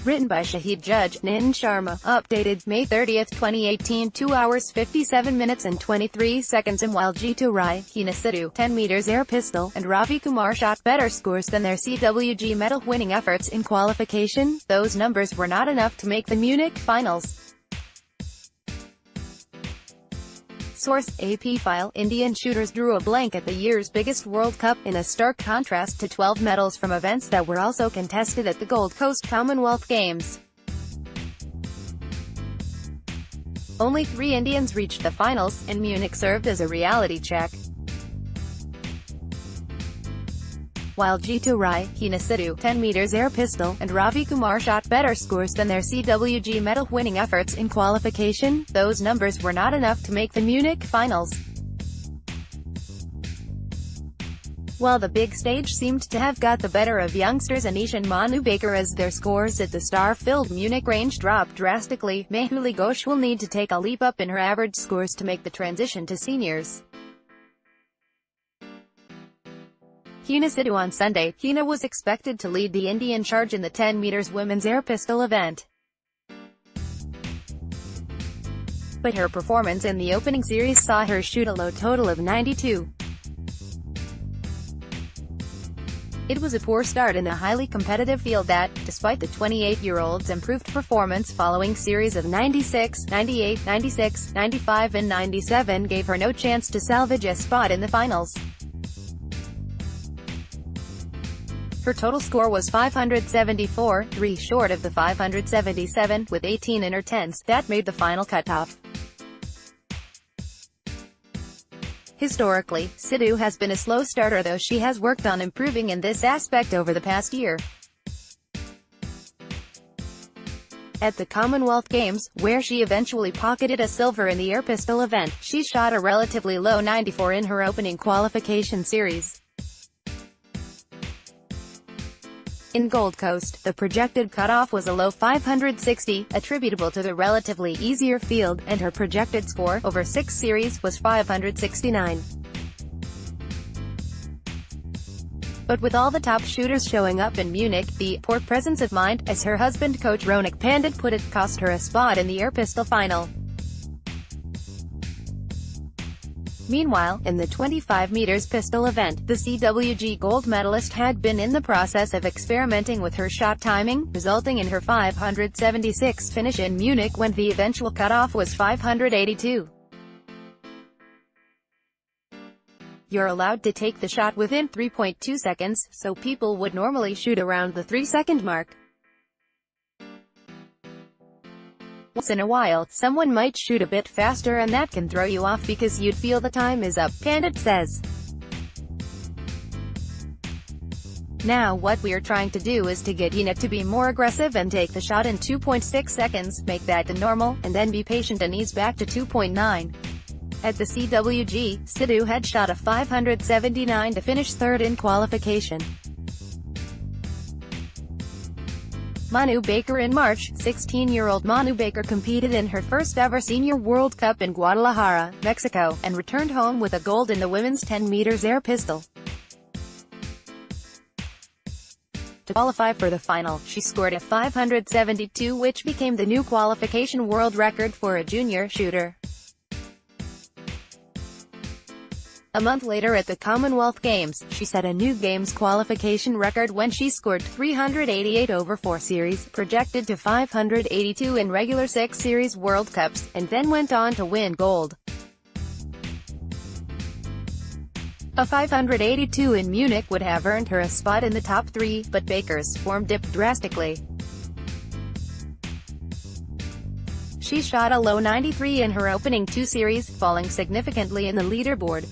Written by Shahid Judge, Nitin Sharma. Updated May 30, 2018. 2 hours 57 minutes and 23 seconds. And While Jitu Rai, Heena Sidhu, 10 meters air pistol, and Ravi Kumar shot better scores than their CWG medal-winning efforts in qualification, those numbers were not enough to make the Munich finals. Source: AP File. Indian shooters drew a blank at the year's biggest World Cup, in a stark contrast to 12 medals from events that were also contested at the Gold Coast Commonwealth Games. Only 3 Indians reached the finals, and Munich served as a reality check. While Jitu Rai, Heena Sidhu, 10 meters air pistol, and Ravi Kumar shot better scores than their CWG medal-winning efforts in qualification, those numbers were not enough to make the Munich finals. While the big stage seemed to have got the better of youngsters Anish and Manu Baker as their scores at the star-filled Munich range dropped drastically, Mehuli Ghosh will need to take a leap up in her average scores to make the transition to seniors. Heena Sidhu. On Sunday, Heena was expected to lead the Indian charge in the 10 meters women's air pistol event. But her performance in the opening series saw her shoot a low total of 92. It was a poor start in a highly competitive field that, despite the 28-year-old's improved performance following series of 96, 98, 96, 95 and 97, gave her no chance to salvage a spot in the finals. Her total score was 574, 3 short of the 577, with 18 in her tens, that made the final cutoff. Historically, Sidhu has been a slow starter, though she has worked on improving in this aspect over the past year. At the Commonwealth Games, where she eventually pocketed a silver in the air pistol event, she shot a relatively low 94 in her opening qualification series. In Gold Coast, the projected cutoff was a low 560, attributable to the relatively easier field, and her projected score, over 6 series, was 569. But with all the top shooters showing up in Munich, the poor presence of mind, as her husband coach Ronak Pandit put it, cost her a spot in the air pistol final. Meanwhile, in the 25 meters pistol event, the CWG gold medalist had been in the process of experimenting with her shot timing, resulting in her 576 finish in Munich when the eventual cutoff was 582. You're allowed to take the shot within 3.2 seconds, so people would normally shoot around the 3-second mark. Once in a while, someone might shoot a bit faster and that can throw you off because you'd feel the time is up, Pandit says. Now what we're trying to do is to get Heena to be more aggressive and take the shot in 2.6 seconds, make that the normal, and then be patient and ease back to 2.9. At the CWG, Sidhu had shot a 579 to finish third in qualification. Manu Baker. In March, 16-year-old Manu Baker competed in her first-ever Senior World Cup in Guadalajara, Mexico, and returned home with a gold in the women's 10 meters air pistol. To qualify for the final, she scored a 572, which became the new qualification world record for a junior shooter. A month later at the Commonwealth Games, she set a new Games qualification record when she scored 388 over 4 series, projected to 582 in regular 6 series World Cups, and then went on to win gold. A 582 in Munich would have earned her a spot in the top 3, but Baker's form dipped drastically. She shot a low 93 in her opening 2 series, falling significantly in the leaderboard.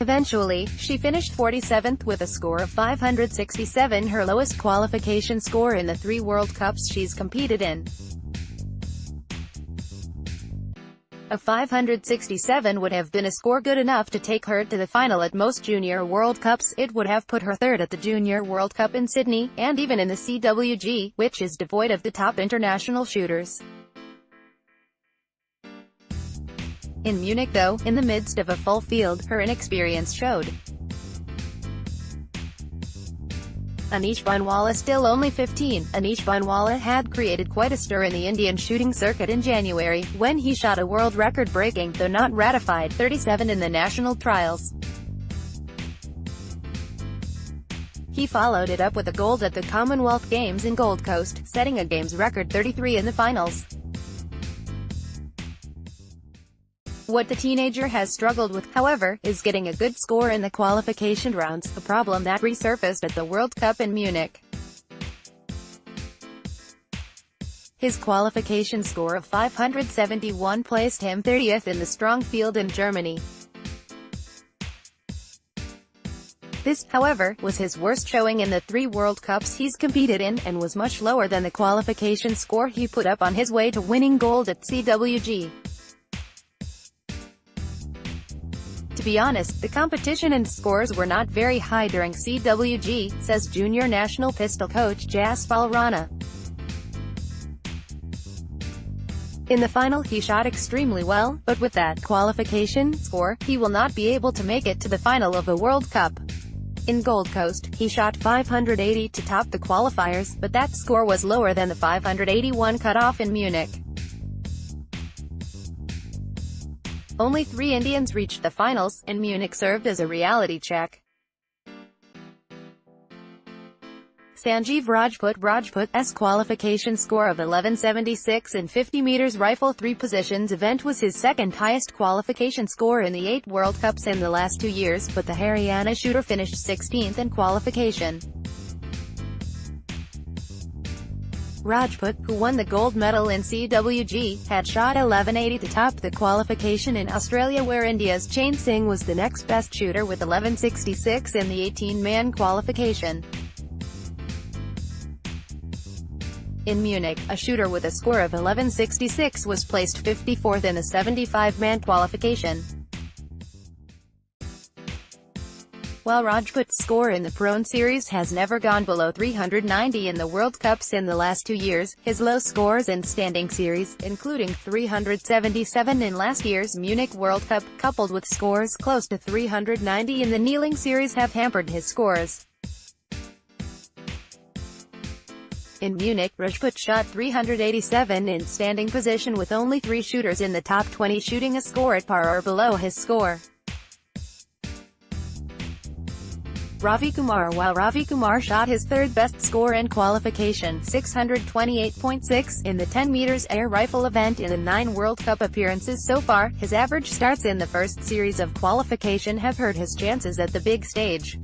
Eventually, she finished 47th with a score of 567, her lowest qualification score in the 3 World Cups she's competed in. A 567 would have been a score good enough to take her to the final at most Junior World Cups. It would have put her third at the Junior World Cup in Sydney, and even in the CWG, which is devoid of the top international shooters. In Munich though, in the midst of a full field, her inexperience showed. Anish Bhanwala still only 15. Anish Bhanwala had created quite a stir in the Indian shooting circuit in January, when he shot a world record-breaking, though not ratified, 37 in the national trials. He followed it up with a gold at the Commonwealth Games in Gold Coast, setting a games record 33 in the finals. What the teenager has struggled with, however, is getting a good score in the qualification rounds, a problem that resurfaced at the World Cup in Munich. His qualification score of 571 placed him 30th in the strong field in Germany. This, however, was his worst showing in the 3 World Cups he's competed in, and was much lower than the qualification score he put up on his way to winning gold at CWG. To be honest, the competition and scores were not very high during CWG, says junior national pistol coach Jaspal Rana. In the final he shot extremely well, but with that qualification score, he will not be able to make it to the final of the World Cup. In Gold Coast, he shot 580 to top the qualifiers, but that score was lower than the 581 cutoff in Munich. Only 3 Indians reached the finals, and Munich served as a reality check. Sanjeev Rajput's qualification score of 1176 in 50 meters rifle 3 positions event was his second highest qualification score in the 8 World Cups in the last 2 years, but the Haryana shooter finished 16th in qualification. Rajput, who won the gold medal in CWG, had shot 1180 to top the qualification in Australia, where India's Chain Singh was the next best shooter with 1166 in the 18-man qualification. In Munich, a shooter with a score of 1166 was placed 54th in the 75-man qualification. While Rajput's score in the Prone Series has never gone below 390 in the World Cups in the last 2 years, his low scores in Standing Series, including 377 in last year's Munich World Cup, coupled with scores close to 390 in the Kneeling Series, have hampered his scores. In Munich, Rajput shot 387 in standing position with only 3 shooters in the top 20 shooting a score at par or below his score. While Ravi Kumar shot his 3rd best score in qualification, 628.6, in the 10 meters air rifle event in the 9 World Cup appearances so far, his average starts in the first series of qualification have hurt his chances at the big stage.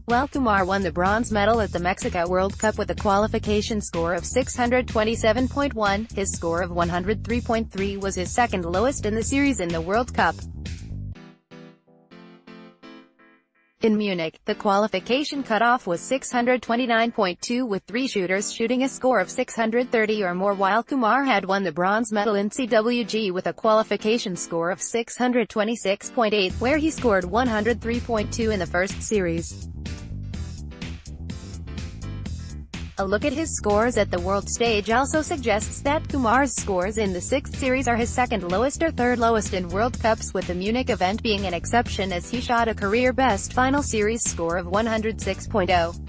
While Kumar won the bronze medal at the Mexico World Cup with a qualification score of 627.1, his score of 103.3 was his second lowest in the series in the World Cup. In Munich, the qualification cutoff was 629.2 with 3 shooters shooting a score of 630 or more, while Kumar had won the bronze medal in CWG with a qualification score of 626.8, where he scored 103.2 in the first series. A look at his scores at the world stage also suggests that Kumar's scores in the 6th series are his second lowest or 3rd lowest in World Cups, with the Munich event being an exception as he shot a career-best final series score of 106.0.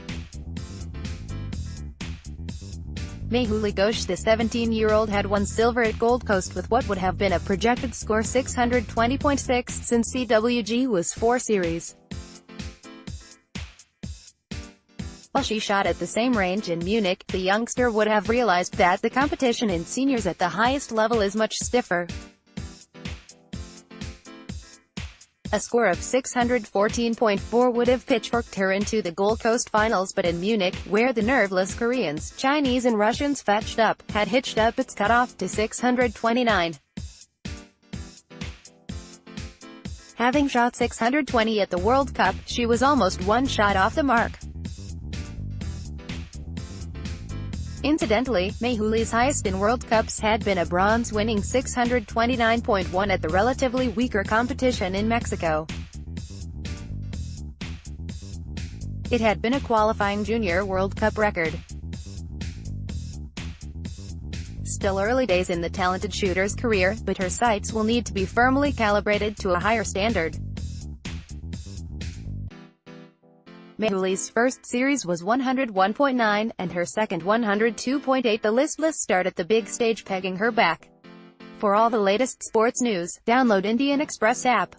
Mehuli Ghosh, the 17-year-old, had won silver at Gold Coast with what would have been a projected score 620.6, since CWG was 4 series. While she shot at the same range in Munich, the youngster would have realized that the competition in seniors at the highest level is much stiffer. A score of 614.4 would have pitchforked her into the Gold Coast finals, but in Munich, where the nerveless Koreans, Chinese and Russians fetched up, had hitched up its cutoff to 629. Having shot 620 at the World Cup, she was almost 1 shot off the mark. Incidentally, Mehuli's highest in World Cups had been a bronze, winning 629.1 at the relatively weaker competition in Mexico. It had been a qualifying junior World Cup record. Still early days in the talented shooter's career, but her sights will need to be firmly calibrated to a higher standard. Mehuli's first series was 101.9, and her second 102.8. The listless start at the big stage pegging her back. For all the latest sports news, download Indian Express app.